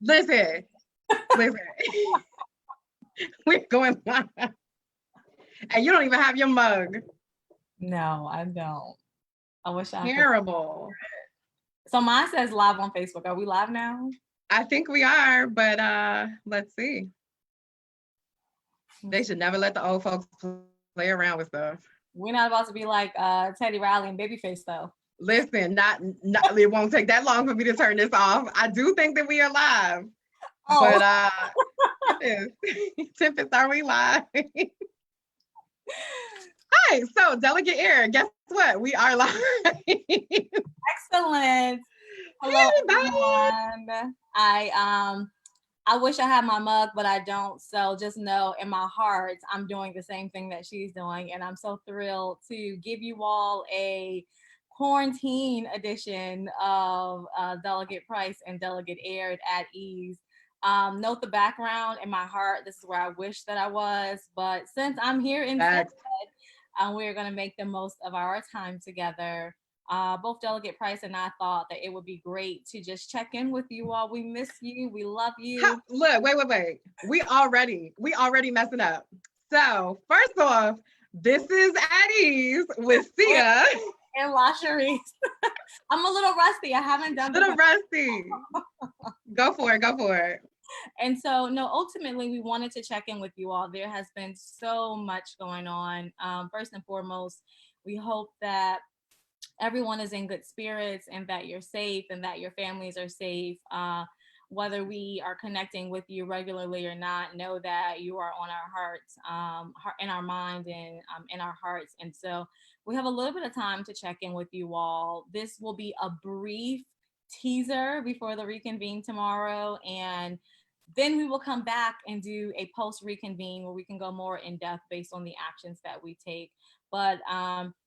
Listen. We're going live. And you don't even have your mug. No, I don't. I wish I Terrible. So mine says live on Facebook. Are we live now? I think we are, but let's see. They should never let the old folks play around with stuff. We're not about to be like Teddy Riley and Babyface, though. Listen, not it won't take that long for me to turn this off. I do think that we are live. Oh. But Tempest, are we live? Hi, so Delegate Air, guess what? We are live. Excellent. Hello, everyone. I wish I had my mug, but I don't. So just know in my heart, I'm doing the same thing that she's doing. And I'm so thrilled to give you all a quarantine edition of Delegate Price and Delegate Aired at Ease. Note the background in my heart. This is where I wish that I was. But since I'm here instead, we're going to make the most of our time together. Both Delegate Price and I thought that it would be great to just check in with you all. We miss you. We love you. Look, wait. We already messing up. So first off, this is At Ease with Cia and Lashrecse. I'm a little rusty. I haven't done this. Rusty. Go for it. And so, no, ultimately, we wanted to check in with you all. There has been so much going on. First and foremost, we hope that everyone is in good spirits and that you're safe and that your families are safe. Whether we are connecting with you regularly or not, know that you are on our hearts, in our mind and in our hearts. And so we have a little bit of time to check in with you all. This will be a brief teaser before the reconvene tomorrow. And then we will come back and do a post-reconvene where we can go more in depth based on the actions that we take. But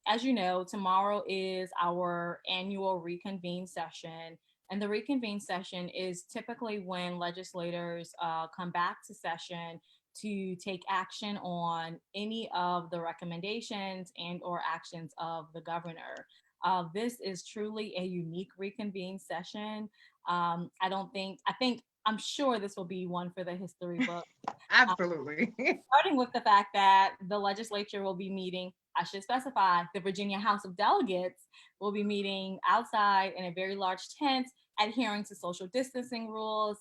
as you know, tomorrow is our annual reconvene session. And the reconvene session is typically when legislators come back to session to take action on any of the recommendations and or actions of the governor. This is truly a unique reconvene session. I'm sure this will be one for the history book. Absolutely. Starting with the fact that the legislature will be meeting, I should specify, the Virginia House of Delegates will be meeting outside in a very large tent, adhering to social distancing rules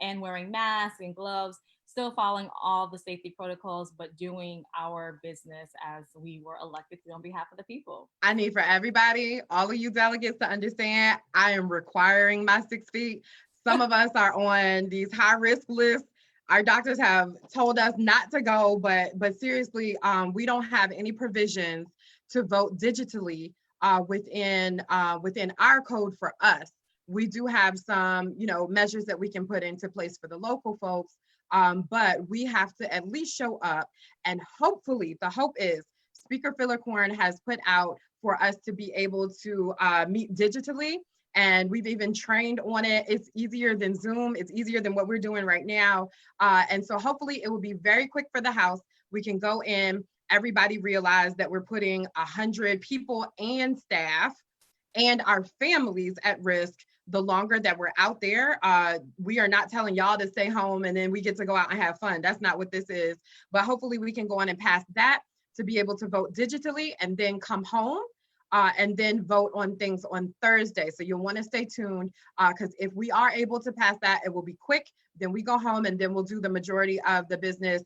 and wearing masks and gloves, still following all the safety protocols, but doing our business as we were elected to on behalf of the people. I need for everybody, all of you delegates, to understand I am requiring my 6 feet. Some of us are on these high-risk lists. Our doctors have told us not to go, but seriously, we don't have any provisions to vote digitally within our code for us. We do have some, measures that we can put into place for the local folks, but we have to at least show up. And hopefully, the hope is Speaker Fillicorn has put out for us to be able to meet digitally. And we've even trained on it. It's easier than Zoom. It's easier than what we're doing right now. And so hopefully it will be very quick for the House. We can go in, everybody realize that we're putting 100 people and staff and our families at risk the longer that we're out there. We are not telling y'all to stay home and then we get to go out and have fun. That's not what this is. But hopefully we can go on and pass that to be able to vote digitally and then come home. And then vote on things on Thursday. So you'll want to stay tuned because if we are able to pass that, it will be quick. Then we go home and then we'll do the majority of the business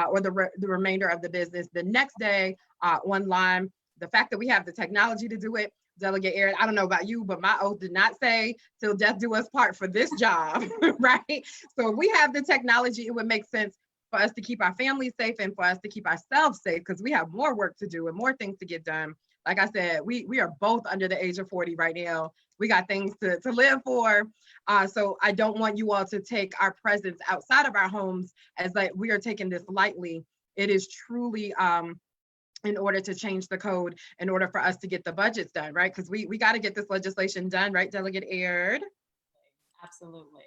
or the remainder of the business the next day online. The fact that we have the technology to do it, Delegate Aaron, I don't know about you, but my oath did not say till death do us part for this job, right? So if we have the technology, it would make sense for us to keep our families safe and for us to keep ourselves safe because we have more work to do and more things to get done. Like I said, we are both under the age of 40 right now. We got things to live for. So I don't want you all to take our presence outside of our homes as like we are taking this lightly. It is truly in order to change the code, in order for us to get the budgets done, right? Because we got to get this legislation done, right, Delegate Aird? Absolutely.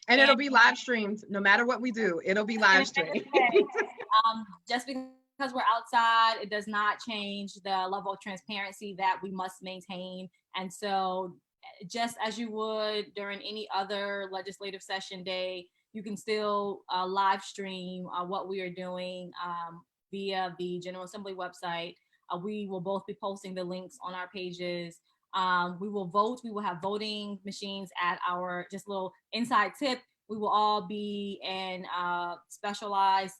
And it'll be live streamed. No matter what we do, it'll be live streamed. Just because we're outside, it does not change the level of transparency that we must maintain. And so just as you would during any other legislative session day, you can still live stream what we are doing via the General Assembly website. We will both be posting the links on our pages. We will vote. We will have voting machines at our, just little inside tip, we will all be in specialized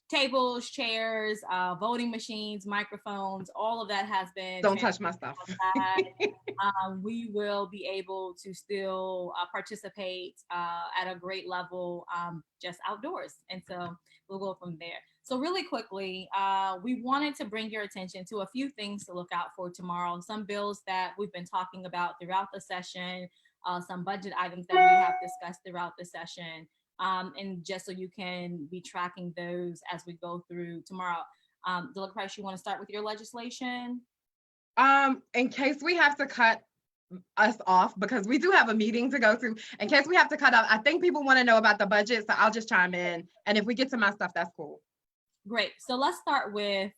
tables, chairs, voting machines, microphones. All of that has been. Don't touch my stuff. We will be able to still participate at a great level just outdoors. And so we'll go from there. So really quickly, we wanted to bring your attention to a few things to look out for tomorrow. Some bills that we've been talking about throughout the session, some budget items that we have discussed throughout the session. And just so you can be tracking those as we go through tomorrow. Delegate Price, you want to start with your legislation? In case we have to cut us off, because we do have a meeting to go to, in case we have to cut off, I think people want to know about the budget, so I'll just chime in. And if we get to my stuff, that's cool. Great. So let's start with,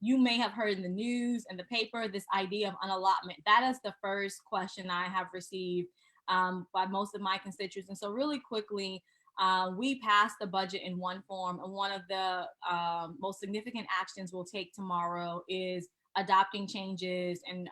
you may have heard in the news and the paper, this idea of unallotment. That is the first question I have received by most of my constituents. And so really quickly, we passed the budget in one form, and one of the most significant actions we'll take tomorrow is adopting changes and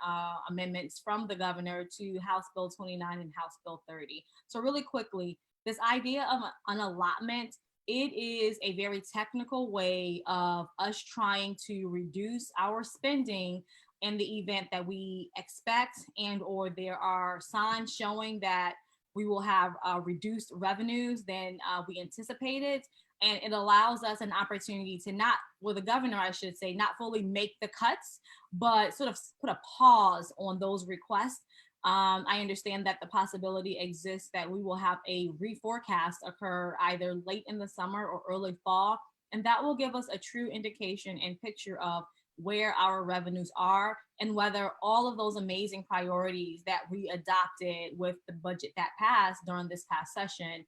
amendments from the governor to House Bill 29 and House Bill 30. So really quickly, this idea of an allotment, it is a very technical way of us trying to reduce our spending in the event that we expect and or there are signs showing that we will have reduced revenues than we anticipated. And it allows us an opportunity to not, well, the governor, I should say, not fully make the cuts, but sort of put a pause on those requests. I understand that the possibility exists that we will have a reforecast occur either late in the summer or early fall. And that will give us a true indication and picture of where our revenues are and whether all of those amazing priorities that we adopted with the budget that passed during this past session,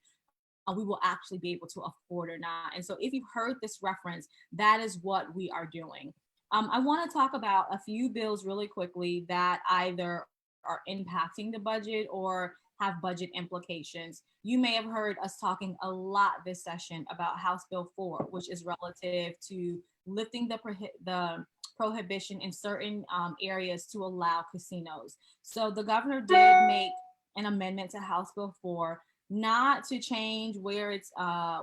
we will actually be able to afford or not. And so if you've heard this reference, that is what we are doing. I want to talk about a few bills really quickly that either are impacting the budget or have budget implications. You may have heard us talking a lot this session about House Bill 4, which is relative to lifting the prohibition in certain areas to allow casinos. So the governor did make an amendment to House Bill 4, not to change where it's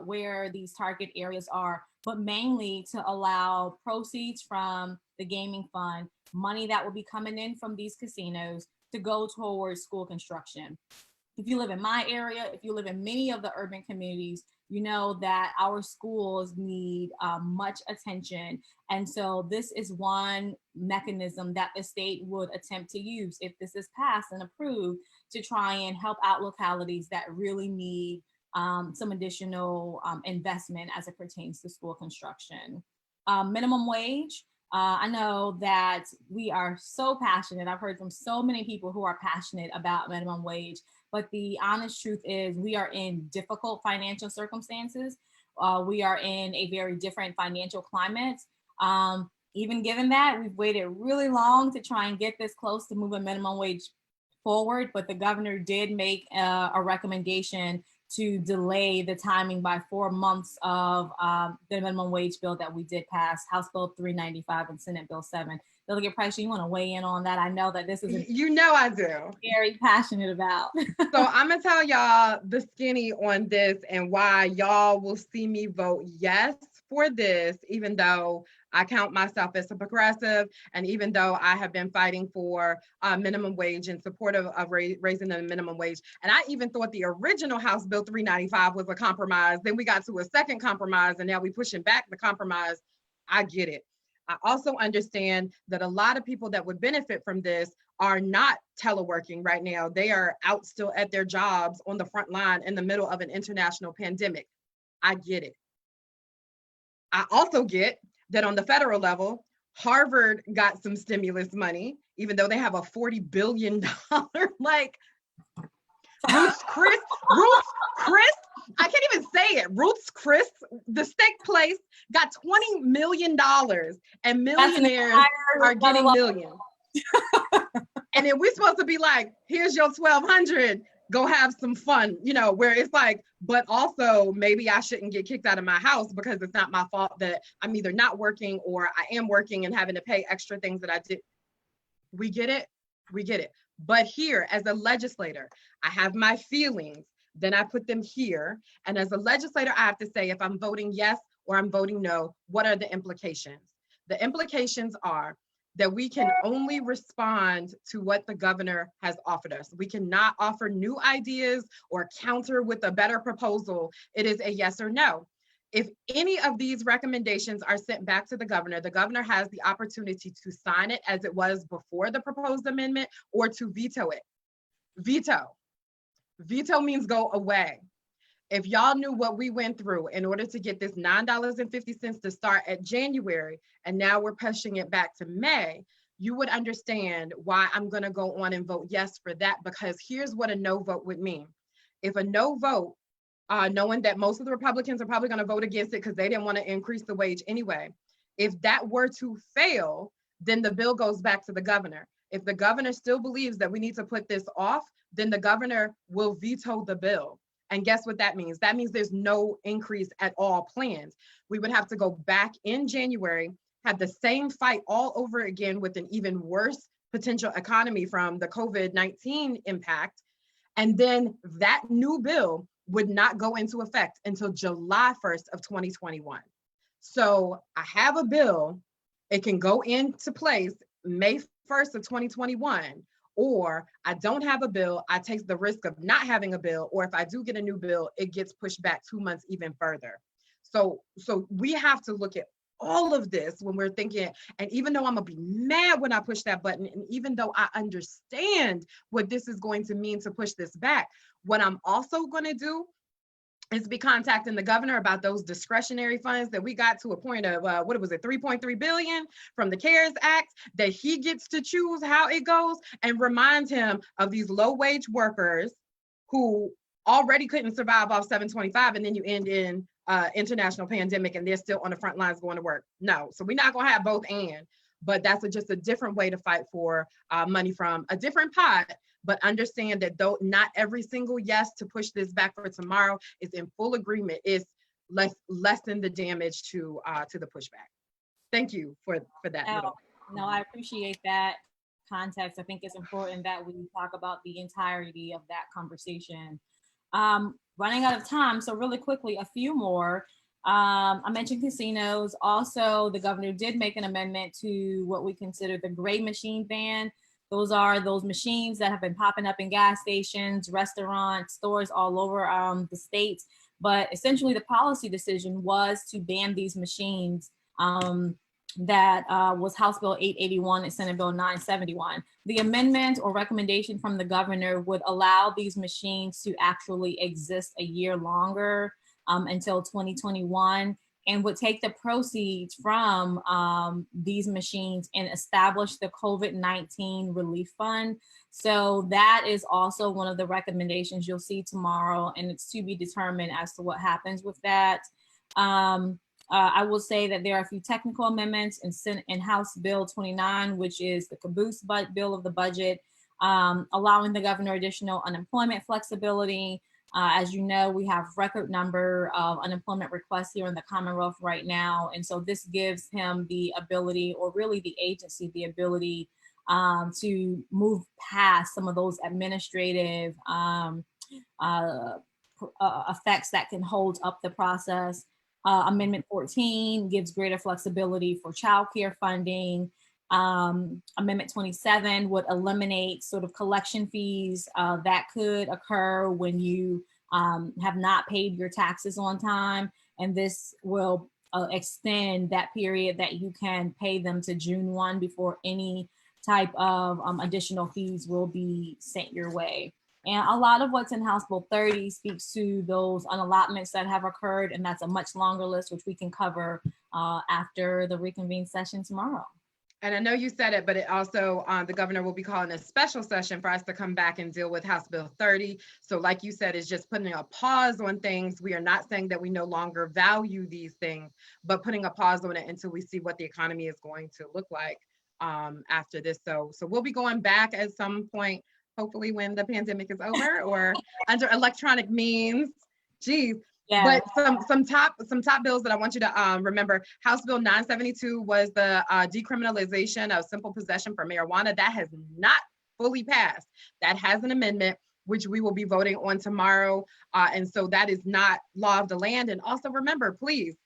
where these target areas are, but mainly to allow proceeds from the gaming fund, money that will be coming in from these casinos, to go towards school construction. If you live in my area, if you live in many of the urban communities, you know that our schools need much attention. And so this is one mechanism that the state would attempt to use if this is passed and approved to try and help out localities that really need some additional investment as it pertains to school construction. Minimum wage. I know that we are so passionate. I've heard from so many people who are passionate about minimum wage, but the honest truth is we are in difficult financial circumstances. We are in a very different financial climate. Even given that, we've waited really long to try and get this close to moving minimum wage forward, but the governor did make a recommendation to delay the timing by 4 months of the minimum wage bill that we did pass, House Bill 395 and Senate Bill 7. Delegate Price, you want to weigh in on that? I know that this is I do. Very passionate about. So I'm gonna tell y'all the skinny on this and why y'all will see me vote yes for this, even though I count myself as a progressive, and even though I have been fighting for minimum wage and supportive of raising the minimum wage. And I even thought the original House Bill 395 was a compromise. Then we got to a second compromise, and now we're pushing back the compromise. I get it. I also understand that a lot of people that would benefit from this are not teleworking right now. They are out still at their jobs on the front line in the middle of an international pandemic. I get it. I also get that on the federal level, Harvard got some stimulus money, even though they have a $40 billion, like, Ruth's Chris, I can't even say it. Ruth's Chris, the steak place, got $20 million, and millionaires are getting millions. And then we're supposed to be like, here's your 1,200, go have some fun, you know, where it's like, but also maybe I shouldn't get kicked out of my house because it's not my fault that I'm either not working or I am working and having to pay extra things that I did. We get it. We get it. But here, as a legislator, I have my feelings. Then I put them here. And as a legislator, I have to say if I'm voting yes or I'm voting no, what are the implications? The implications are that we can only respond to what the governor has offered us. We cannot offer new ideas or counter with a better proposal. It is a yes or no. If any of these recommendations are sent back to the governor has the opportunity to sign it as it was before the proposed amendment or to veto it. Veto. Veto means go away. If y'all knew what we went through in order to get this $9.50 to start at January, and now we're pushing it back to May, you would understand why I'm gonna go on and vote yes for that, because here's what a no vote would mean. If a no vote, knowing that most of the Republicans are probably gonna vote against it because they didn't wanna increase the wage anyway, if that were to fail, then the bill goes back to the governor. If the governor still believes that we need to put this off, then the governor will veto the bill. And guess what that means? That means there's no increase at all planned. We would have to go back in January, have the same fight all over again with an even worse potential economy from the COVID-19 impact. And then that new bill would not go into effect until July 1st of 2021. So I have a bill, it can go into place May 1st of 2021. Or I don't have a bill, I take the risk of not having a bill, or if I do get a new bill, it gets pushed back 2 months even further. So we have to look at all of this when we're thinking, and even though I'm gonna be mad when I push that button, and even though I understand what this is going to mean to push this back, what I'm also gonna do is be contacting the governor about those discretionary funds that we got to a point of, what was it, 3.3 billion from the CARES Act, that he gets to choose how it goes, and remind him of these low wage workers who already couldn't survive off 725, and then you end in international pandemic and they're still on the front lines going to work. No, so we're not gonna have both and, but that's just a different way to fight for money from a different pot. But understand that though not every single yes to push this back for tomorrow is in full agreement, is lessen the damage to the pushback. Thank you for that. No, I appreciate that context. I think it's important that we talk about the entirety of that conversation. Running out of time, so really quickly, a few more. I mentioned casinos. Also, the governor did make an amendment to what we consider the gray machine ban. Those are those machines that have been popping up in gas stations, restaurants, stores all over the state. But essentially, the policy decision was to ban these machines. That was House Bill 881 and Senate Bill 971. The amendment or recommendation from the governor would allow these machines to actually exist a year longer, until 2021. And would take the proceeds from these machines and establish the COVID-19 relief fund. So that is also one of the recommendations you'll see tomorrow, and it's to be determined as to what happens with that. I will say that there are a few technical amendments in House Bill 29, which is the caboose bill of the budget, allowing the governor additional unemployment flexibility. As you know, we have record number of unemployment requests here in the Commonwealth right now. And so this gives him the ability, or really the agency, the ability to move past some of those administrative effects that can hold up the process. Amendment 14 gives greater flexibility for childcare funding. Amendment 27 would eliminate sort of collection fees that could occur when you have not paid your taxes on time. And this will extend that period that you can pay them to June 1 before any type of additional fees will be sent your way. And a lot of what's in House Bill 30 speaks to those unallotments that have occurred, and that's a much longer list, which we can cover after the reconvened session tomorrow. And I know you said it, but it also, the governor will be calling a special session for us to come back and deal with House Bill 30. So like you said, it's just putting a pause on things. We are not saying that we no longer value these things, but putting a pause on it until we see what the economy is going to look like after this. So we'll be going back at some point, hopefully when the pandemic is over or under electronic means. Geez. Yeah. But some top bills that I want you to remember. House Bill 972 was the decriminalization of simple possession for marijuana. That has not fully passed. That has an amendment, which we will be voting on tomorrow. And so that is not law of the land. And also remember, please,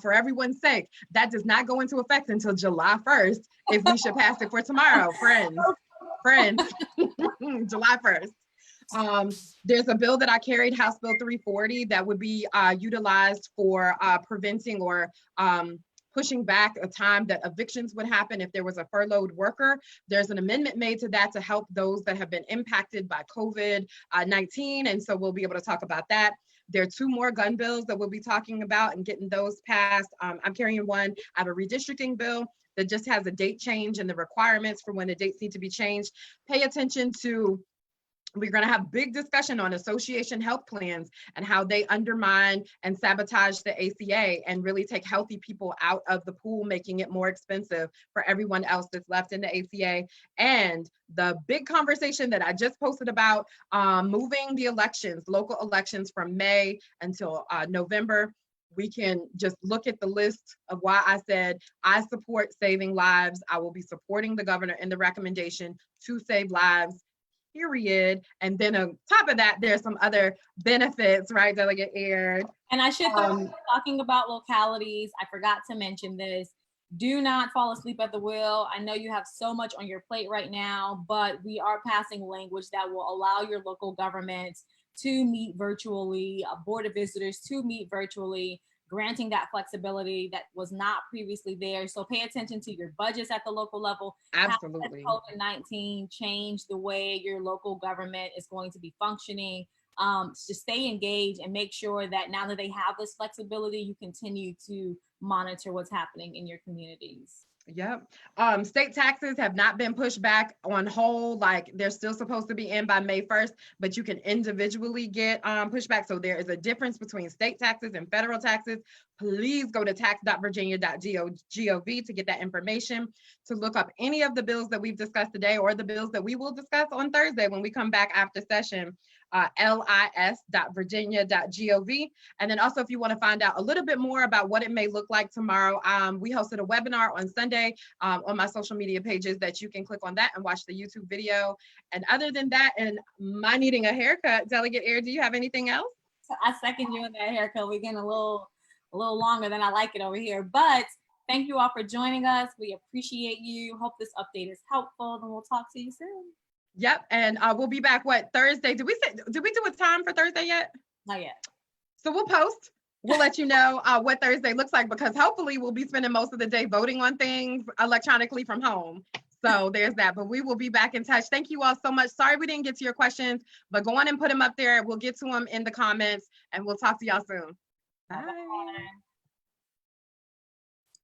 for everyone's sake, that does not go into effect until July 1st if we should pass it for tomorrow, friends, July 1st. There's a bill that I carried, House Bill 340, that would be utilized for preventing or pushing back a time that evictions would happen if there was a furloughed worker. There's an amendment made to that to help those that have been impacted by COVID-19. And so we'll be able to talk about that. There are 2 more gun bills that we'll be talking about and getting those passed. I'm carrying one. I have a redistricting bill that just has a date change and the requirements for when the dates need to be changed. Pay attention to, we're going to have big discussion on association health plans and how they undermine and sabotage the ACA and really take healthy people out of the pool, making it more expensive for everyone else that's left in the ACA. And the big conversation that I just posted about moving the elections, local elections, from May until November. We can just look at the list of why I said I support saving lives. I will be supporting the governor in the recommendation to save lives, period. And then on top of that, there's some other benefits, right, Delegate Aird? And I should, talking about localities, I forgot to mention this. Do not fall asleep at the wheel. I know you have so much on your plate right now, but we are passing language that will allow your local governments to meet virtually, Board of Visitors to meet virtually, granting that flexibility that was not previously there. So pay attention to your budgets at the local level. Absolutely. COVID-19 change the way your local government is going to be functioning. To stay engaged and make sure that now that they have this flexibility, you continue to monitor what's happening in your communities. Yep. State taxes have not been pushed back on hold. Like, they're still supposed to be in by May 1st, but you can individually get pushback. So there is a difference between state taxes and federal taxes. Please go to tax.virginia.gov to get that information, to look up any of the bills that we've discussed today or the bills that we will discuss on Thursday when we come back after session. lis.virginia.gov. And then also, if you want to find out a little bit more about what it may look like tomorrow, we hosted a webinar on Sunday on my social media pages that you can click on that and watch the YouTube video. And other than that, and my needing a haircut, Delegate Aird, do you have anything else? I second you on that haircut. We're getting a little longer than I like it over here, but thank you all for joining us. We appreciate you. Hope this update is helpful, and we'll talk to you soon. Yep, and we'll be back, Thursday? Did we do a time for Thursday yet? Not yet. So we'll post. We'll let you know what Thursday looks like, because hopefully we'll be spending most of the day voting on things electronically from home. So there's that, but we will be back in touch. Thank you all so much. Sorry we didn't get to your questions, but go on and put them up there. We'll get to them in the comments, and we'll talk to y'all soon. Bye. Bye.